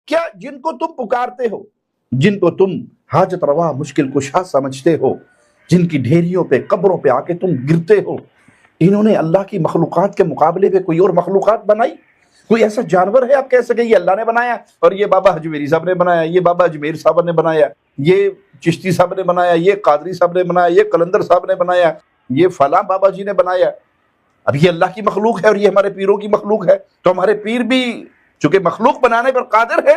کیا جن کو تم پکارتے ہو، جن کو تم حاجت روا مشکل کشا سمجھتے ہو، جن کی ڈھیریوں پہ قبروں پہ آ کے تم گرتے ہو، انہوں نے اللہ کی مخلوقات کے مقابلے پہ کوئی اور مخلوقات بنائی؟ کوئی ایسا جانور ہے آپ کہہ سکیں یہ اللہ نے بنایا، اور یہ بابا حجویری صاحب نے بنایا، یہ بابا اجمیر صاحب نے بنایا، یہ چشتی صاحب نے بنایا، یہ قادری صاحب نے بنایا، یہ قلندر صاحب نے بنایا، یہ فلاں بابا جی نے بنایا؟ اب یہ اللہ کی مخلوق ہے اور یہ ہمارے پیروں کی مخلوق ہے، تو ہمارے پیر بھی چونکہ مخلوق بنانے پر قادر ہے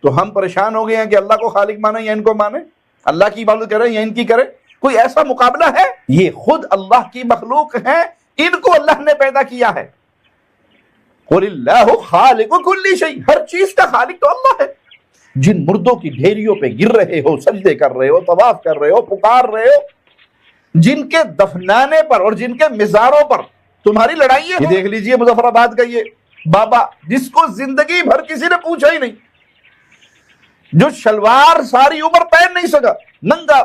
تو ہم پریشان ہو گئے ہیں کہ اللہ کو خالق مانے یا ان کو مانے، اللہ کی عبادت کریں یا ان کی کریں؟ کوئی ایسا مقابلہ ہے؟ یہ خود اللہ کی مخلوق ہیں، ان کو اللہ نے پیدا کیا ہے۔ قل اللہ خالق کل شیء، ہر چیز کا خالق تو اللہ ہے۔ جن مردوں کی ڈھیریوں پہ گر رہے ہو، سجدے کر رہے ہو، طواف کر رہے ہو، پکار رہے ہو، جن کے دفنانے پر اور جن کے مزاروں پر تمہاری لڑائی ہے۔ یہ دیکھ لیجئے مظفر آباد کا یہ بابا جس کو زندگی بھر کسی نے پوچھا ہی نہیں، جو شلوار ساری عمر پہن نہیں سکا، ننگا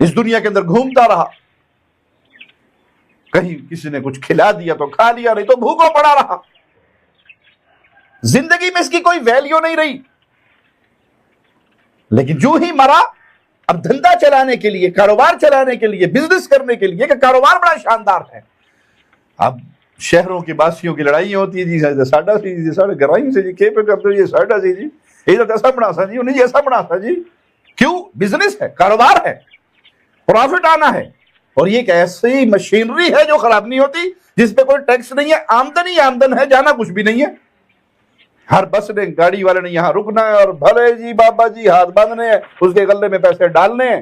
اس دنیا کے اندر گھومتا رہا، کہیں کسی نے کچھ کھلا دیا تو کھا لیا، نہیں تو بھوکا پڑا رہا، زندگی میں اس کی کوئی ویلیو نہیں رہی، لیکن جو ہی مرا اب دھندا چلانے کے لیے، کاروبار چلانے کے لیے، بزنس کرنے کے لیے کہ کاروبار بڑا شاندار ہے۔ اب شہروں کے باسیوں کی لڑائی ہوتی ہے، جی ساڈا سی جی ساڈے گرائی سے جی کے پہ کرتے یہ ساڈا سی جی یہ تو ایسا بنا سا جی انہیں جی ایسا بنا سا جی۔ کیوں؟ بزنس ہے، کاروبار ہے، پروفٹ آنا ہے، اور یہ ایک ایسی مشینری ہے جو خراب نہیں ہوتی، جس پہ کوئی ٹیکس نہیں ہے، آمدن ہی آمدن ہے، جانا کچھ بھی نہیں ہے۔ ہر بس نے، گاڑی والے نے یہاں رکنا ہے اور بھلے جی بابا جی ہاتھ باندھنے ہیں، اس کے غلے میں پیسے ڈالنے ہیں،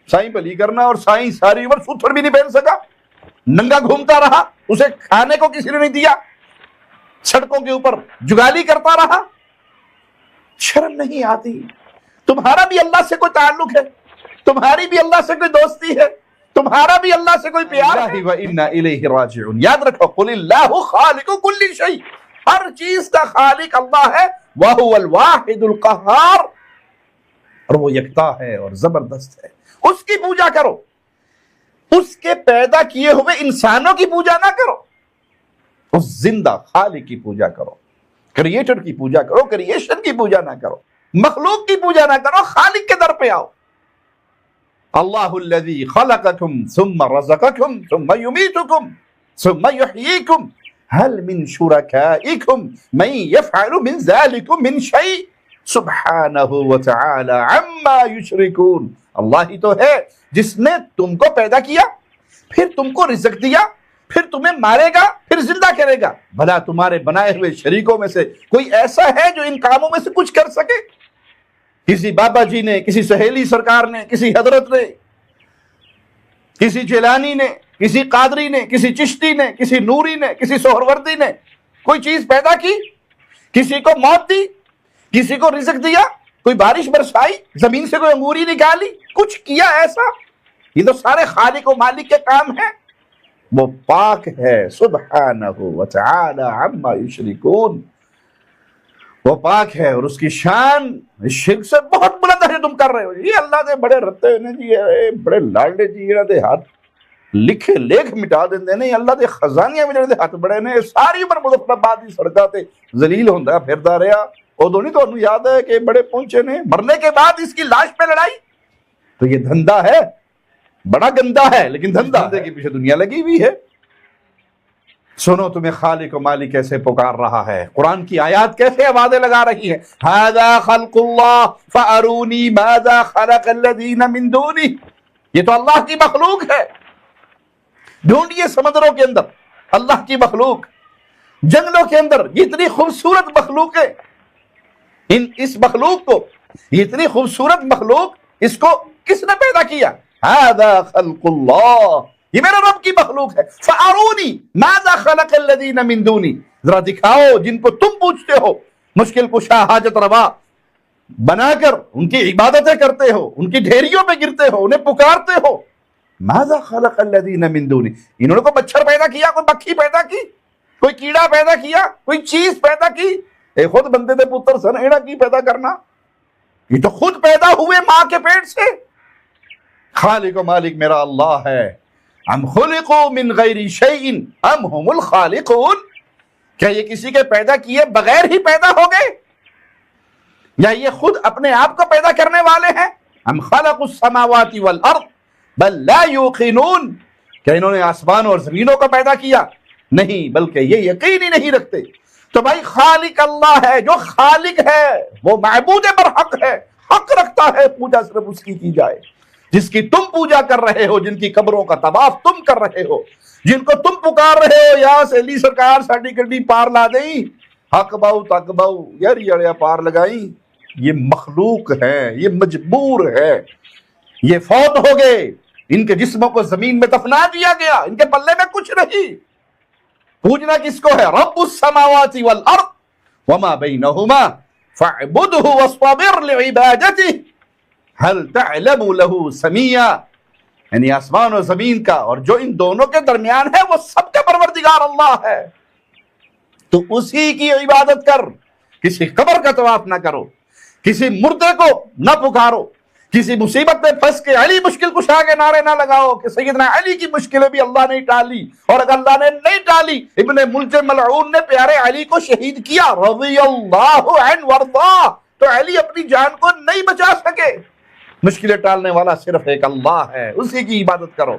سائیں پلی کرنا، اور سائیں ساری عمر سوتھڑ بھی نہیں پہن سکا، ننگا گھومتا رہا، اسے کھانے کو کسی نے نہیں دیا، سڑکوں کے اوپر جگالی کرتا رہا۔ شرم نہیں آتی؟ تمہارا بھی اللہ سے کوئی تعلق ہے، تمہاری بھی اللہ سے کوئی دوستی ہے، تمہارا بھی اللہ سے کوئی پیار ہے۔ وَإِنَّا إِلَيْهِ رَاجِعُونَ، یاد رکھو، قُلِ اللَّهُ خَالِقُ كُلِّ شَيْءٍ، ہر چیز کا خالق اللہ ہے، وَهُوَ الْوَاحِدُ الْقَهَّارُ، اور وہ یکتا ہے اور زبردست ہے۔ اس کی پوجا کرو، اس کے پیدا کیے ہوئے انسانوں کی پوجا نہ کرو، اس زندہ خالق کی پوجا کرو، کریٹر کی پوجا کرو، کریشن کی پوجا نہ کرو، مخلوق کی پوجا نہ کرو، خالق کے در پہ آؤ۔ اللہ الذی خلقکم ثم رزقکم ثم یمیتکم ثم یحییکم هل من شرکائکم من یفعل من ذلکم من شیء سبحانہ وتعالی عما یشرکون، اللہ ہی تو ہے جس نے تم کو پیدا کیا، پھر تم کو رزق دیا، پھر تمہیں مارے گا، پھر زندہ کرے گا۔ بھلا تمہارے بنائے ہوئے شریکوں میں سے کوئی ایسا ہے جو ان کاموں میں سے کچھ کر سکے؟ کسی بابا جی نے، کسی سہیلی سرکار نے، کسی حضرت نے، کسی جیلانی نے، کسی قادری نے، کسی چشتی نے، کسی نوری نے، کسی سہروردی نے کوئی چیز پیدا کی؟ کسی کو موت دی، کسی کو رزق دیا، کوئی بارش برسائی، زمین سے کوئی انگوری نکالی، کچھ کیا ایسا؟ یہ تو سارے خالق و مالک کے کام ہیں، وہ پاک ہے سبحانہ وتعالی عما یشرکون، وہ پاک ہے اور اس کی شان شرک سے بہت بلند ہے۔ تم کر رہے ہو یہ اللہ دے بڑے رتے نے جی، بڑے لاڈے جی، انہاں دے ہاتھ لکھے لیکھ مٹا دیندے نے، اللہ دے خزانیاں میں دے ہاتھ بڑے نے، ساری عمر مظفر آباد دی سڑکاں تے ذلیل ہوندا پھردا رہیا۔ ادوں نہیں تانوں یاد ہے کہ بڑے پہنچے نے، مرنے کے بعد اس کی لاش پہ لڑائی؟ تو یہ دھندا ہے، بڑا گندا ہے، لیکن دھندا کے پیچھے دنیا لگی ہوئی ہے۔ سنو تمہیں خالق و مالک کیسے پکار رہا ہے، قرآن کی آیات کیسے آوازیں لگا رہی ہے۔ ھذا خلق اللہ فارونی ماذا خلق الذین من دونہ، یہ تو اللہ کی مخلوق ہے، ڈھونڈیے سمندروں کے اندر اللہ کی مخلوق، جنگلوں کے اندر یہ اتنی خوبصورت مخلوق ہے، اس مخلوق کو، یہ اتنی خوبصورت مخلوق، اس کو کس نے پیدا کیا؟ ھذا خلق اللہ، یہ میرا رب کی مخلوق ہے۔ فارونی ماذا خلق الذین من دونی، ذرا دکھاؤ جن کو تم پوچھتے ہو، مشکل کشا حاجت روا بنا کر ان کی عبادتیں کرتے ہو، ان کی ڈھیریوں پہ گرتے ہو، انہیں پکارتے ہو، ماذا خلق الذین من دونی، انہوں نے کوئی مچھر پیدا کیا، کوئی مکھی پیدا کی، کوئی کیڑا پیدا کیا، کوئی چیز پیدا کی؟ اے خود بندے دے پتر سن، ایڑا کی پیدا کرنا، یہ تو خود پیدا ہوئے ماں کے پیٹ سے۔ خالق و مالک میرا اللہ ہے۔ ام خلقوا من غیر شیء ام هم الخالقون، کیا یہ کسی کے پیدا کیے بغیر ہی پیدا ہو گئے، یا یہ خود اپنے آپ کو پیدا کرنے والے ہیں؟ ام خلقوا السماوات والارض بل لا یوقنون، کیا انہوں نے آسمان اور زمینوں کو پیدا کیا؟ نہیں، بلکہ یہ یقین ہی نہیں رکھتے۔ تو بھائی خالق اللہ ہے، جو خالق ہے وہ معبود برحق ہے، حق رکھتا ہے پوجا صرف اس کی جائے، جس کی تم پوجا کر رہے ہو، جن کی قبروں کا طواف تم کر رہے ہو، جن کو تم پکار رہے ہو یا علی سرکار ساڈی گڈی پار لا دیں، حق باؤ تک باؤ یار یڑیا پار لگائیں، یہ مخلوق ہے، یہ مجبور ہے، یہ فوت ہو گئے، ان کے جسموں کو زمین میں دفنا دیا گیا، ان کے پلے میں کچھ نہیں۔ پوجنا کس کو ہے؟ رب السماوات والارض وما بینہما فاعبدہ واصطبر لعبادتہ هل تعلم له سمیا، یعنی آسمان و زمین کا اور جو ان دونوں کے درمیان ہے وہ سب کا پروردگار اللہ ہے، تو اسی کی عبادت کر، کسی قبر کا طواف نہ کرو، کسی مردے کو نہ پکارو، کسی مصیبت میں پھنس کے علی مشکل کشا کے نعرے نہ لگاؤ کہ سیدنا علی کی مشکلیں بھی اللہ نے ٹالی، اور اگر اللہ نے نہیں ٹالی ابن ملجم ملعون نے پیارے علی کو شہید کیا رضی اللہ عنہ وارضا، تو علی اپنی جان کو نہیں بچا سکے۔ مشکلیں ٹالنے والا صرف ایک اللہ ہے، اسی کی عبادت کرو۔